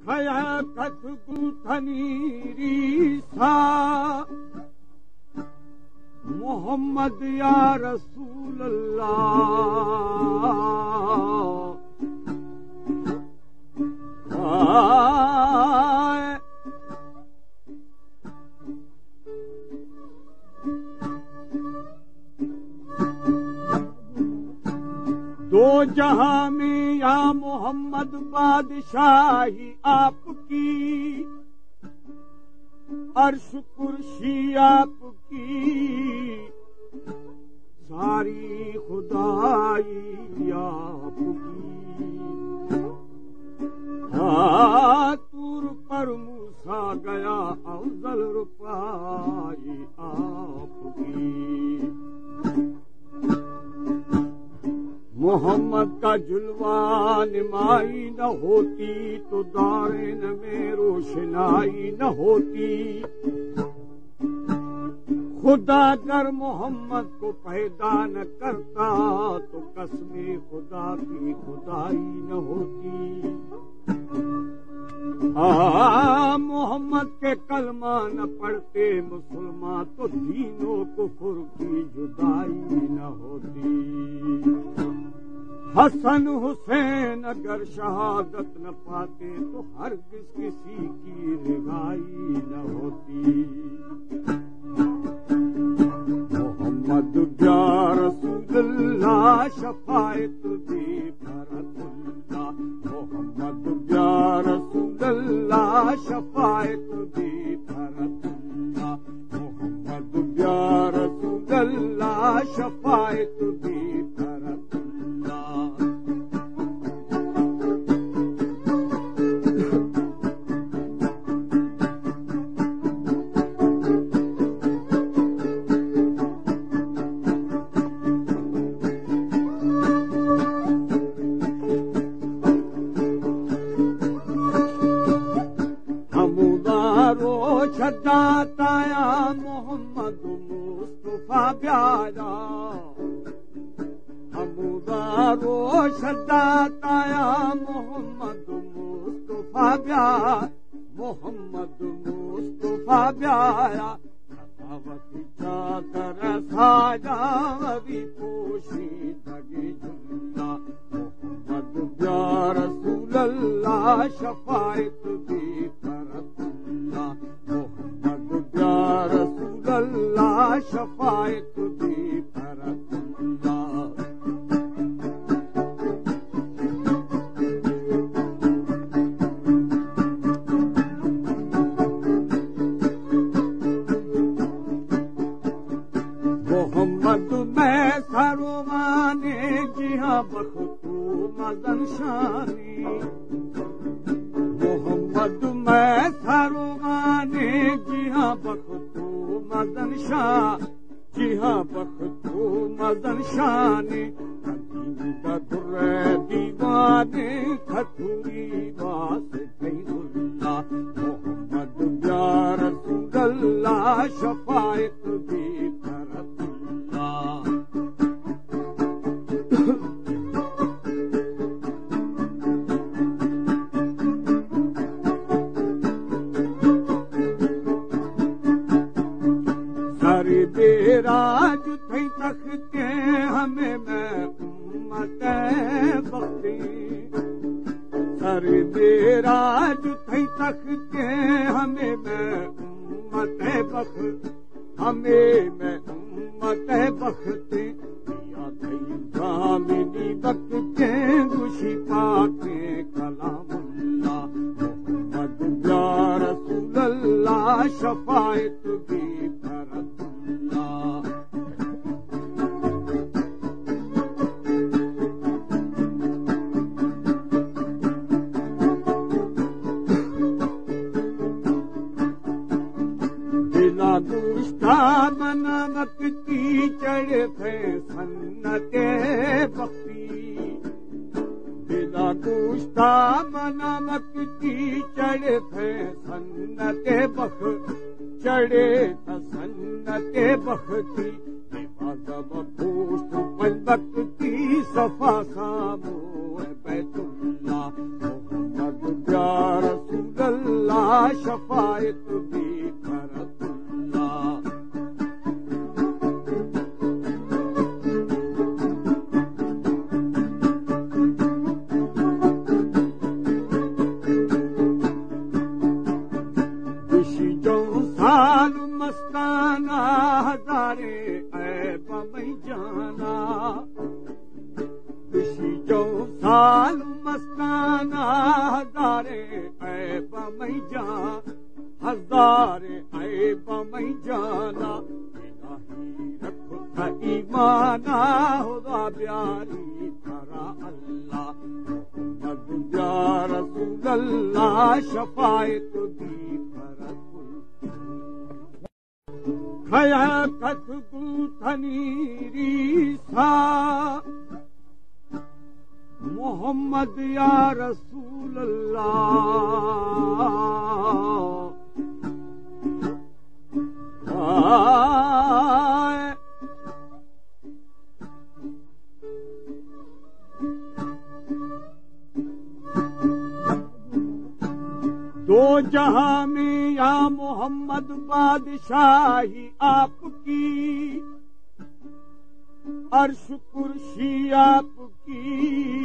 खया कथ गुथनीरी सा मोहम्मद या रसूल अल्लाह। दो जहां में या मोहम्मद बादशाही आपकी, अर्श कुर्सी आपकी, सारी खुदाई आपकी। तूर पर मूसा गया अफजल रुपाई आपकी। मोहम्मद का जुल्वा निमाई न होती तो दारिन में रोशनाई न होती। खुदा अगर मोहम्मद को पैदा न करता तो कसमे खुदा की खुदाई न होती। मोहम्मद के कलमा न पढ़ते मुसलमान तो दीनों कुफर की जुदाई न होती। हसन हुसैन अगर शहादत न पाते तो हरगिज़ किसी की रिहाई न होती। मोहम्मद या रसूलुल्लाह शफाअत दे फरतुल्लाह। मोहम्मद या रसूलुल्लाह शफाअत दे फरतुल्लाह। मोहम्मद या रसूलुल्लाह शफाअत दे छदाताया मोहम्मद मुस्तफा प्यारा। हमुदारो छदाताया मोहम्मद मुस्तफा प्यारा। मोहम्मद मुस्तफा प्यारा सखावत चादर साजा भी पोशी दगे झुल्ला। मोहम्मद या रसूल अल्लाह शफाअत दे फरतुल्लाह। या रसूल अल्लाह शफाअत दे फरतुल्लाह। मोहम्मद मैं सरोमाने जिहा बख्तू मदन शानी। मोहम्मद मैं सरोमाने जिहा बख्तू मदन शाह। जिहा बख्तू मदन शाने कदीदा दुर्रे दीवाने खतुरी बास गईरुल्लाह। मोहम्मद या रसूल अल्लाह शफाअत दे फरतुल्लाह। बेराज थई तख्ते हमें मैं उम्मत बख्ती। सर बेराज थई तख्ते हमें मैं उम्मत बख। हमें मैं उम्मत बख्ती। या थई जामिनी बख्ते गुशी पाते कलामुल्लाह। मोहम्मद या रसूल अल्लाह शफाअत दे फरतुल्लाह। बिला गुस्ताब नमक की चढ़े थे सन्नते बख्ती। बिला गुस्ताब नमक की चढ़े थे सन्नते बख। चढ़े सन्नते बख्ती। बेबाज़ब गोश्त पलक की सफा सामो बैतुल्लाह। मोहम्मद या रसूल शफायत भी करतुल्ला। साल मस्ताना हजारे ऐब में जाना, खुशी जो साल मस्ताना हजारे ऐब में जा, हजारे ऐब में जाना। इलाही रखो था ईमाना खुदा प्यारी तेरा अल्लाह, मोहम्मद या रसूल अल्लाह शफायत दी खया कथगु थनीरी सा, मोहम्मद या रसूल अल्लाह। दो जहां में या मोहम्मद बादशाही आपकी, अर्श कुर्सी आपकी,